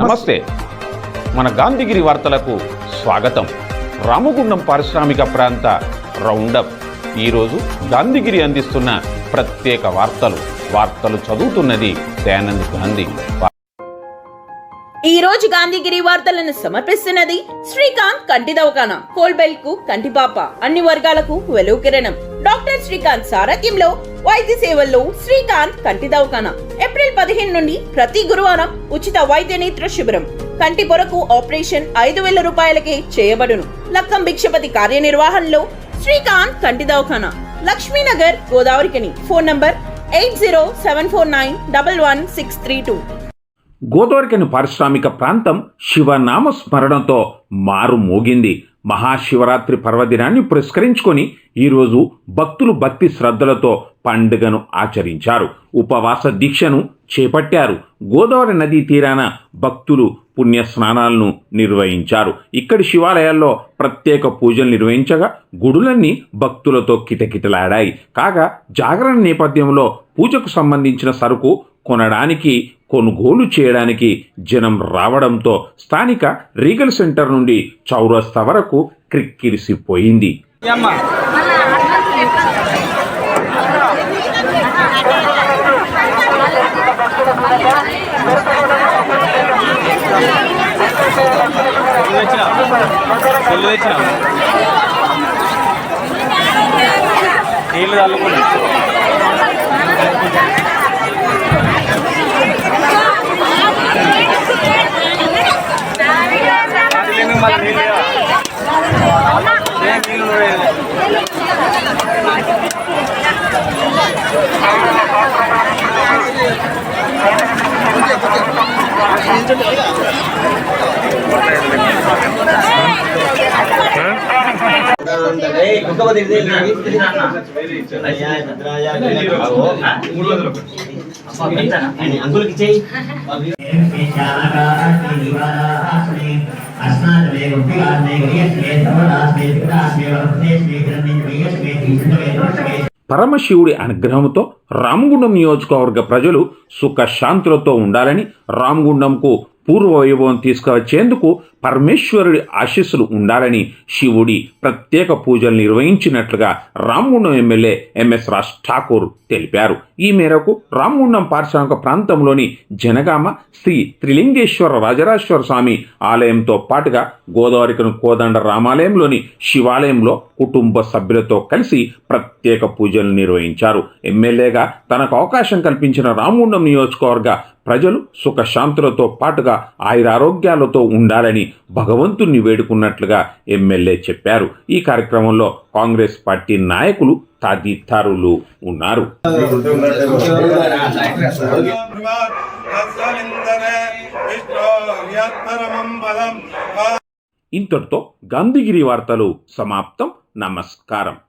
నమస్తే. మన గాంధీగిరి వార్తలకు స్వాగతం. రామగుండం పారిశ్రామిక ప్రాంత రౌండప్. ఈరోజు గాంధీగిరి అందిస్తున్న ప్రత్యేక వార్తలు చదువుతున్నది దయానంద్ గాంధీ. ఈ రోజు గాంధీగిరి వార్తలను సమర్పిస్తున్నది శ్రీకాంత్ కంటి దవాఖానా. కోల్బెల్ కు కంటిపాప, అన్ని వర్గాలకు వెలుగు కిరణం. డాక్టర్ శ్రీకాంత్ సారథ్యంలో వైద్య సేవల్లో శ్రీకాంత్ కంటి దవాఖానా. ఏప్రిల్ 15 నుండి ప్రతి గురువారం ఉచిత వైద్య నేత్ర శిబిరం. కంటి పొరకు ఆపరేషన్ 5,000 రూపాయలకే చేయబడును. లక్కం భిక్షపతి కార్యనిర్వహణలో శ్రీకాంత్ కంటి దవాఖానా, లక్ష్మీనగర్, గోదావరికని. Phone number 8074911632. గోదావరికని పారిశ్రామిక ప్రాంతం శివనామ స్మరణతో మారు మోగింది. మహాశివరాత్రి పర్వదినాన్ని పురస్కరించుకొని ఈరోజు భక్తులు భక్తి శ్రద్ధలతో పండుగను ఆచరించారు. ఉపవాస దీక్షను చేపట్టారు. గోదావరి నదీ తీరాన భక్తులు పుణ్య స్నానాలను నిర్వహించారు. ఇక్కడి శివాలయాల్లో ప్రత్యేక పూజలు నిర్వహించగా గుడులన్నీ భక్తులతో కిటకిటలాడాయి. కాగా జాగరణ నేపథ్యంలో పూజకు సంబంధించిన సరుకు కొనడానికి, కొనుగోలు చేయడానికి జనం రావడంతో స్థానిక రీగల్ సెంటర్ నుండి చౌరస్తా వరకు క్రిక్కిరిసిపోయింది. పరమశివుడి అనుగ్రహంతో రామగుండం నియోజకవర్గ ప్రజలు సుఖశాంతులతో ఉండాలని, రామగుండంకు పూర్వ వైభవం తీసుకువచ్చేందుకు పరమేశ్వరుడి ఆశీస్సులు ఉండాలని శివుడి ప్రత్యేక పూజలు నిర్వహించినట్లుగా రామగుండం ఎమ్మెల్యే ఎంఎస్ రాజ్ ఠాకూర్ తెలిపారు. ఈ మేరకు రామగుండం పారిశ్రామిక ప్రాంతంలోని జనగామ శ్రీ త్రిలింగేశ్వర రాజరాజేశ్వర స్వామి ఆలయంతో పాటుగా గోదావరికను కోదండ రామాలయంలోని శివాలయంలో కుటుంబ సభ్యులతో కలిసి ప్రత్యేక పూజలు నిర్వహించారు. ఎమ్మెల్యేగా తనకు అవకాశం కల్పించిన రామగుండం నియోజకవర్గ ప్రజలు సుఖశాంతులతో పాటుగా ఆయురారోగ్యాలతో ఉండాలని భగవంతుణ్ణి వేడుకున్నట్లుగా ఎమ్మెల్యే చెప్పారు. ఈ కార్యక్రమంలో కాంగ్రెస్ పార్టీ నాయకులు తదితరులు ఉన్నారు. ఇంతటితో గాంధీగిరి వార్తలు సమాప్తం. నమస్కారం.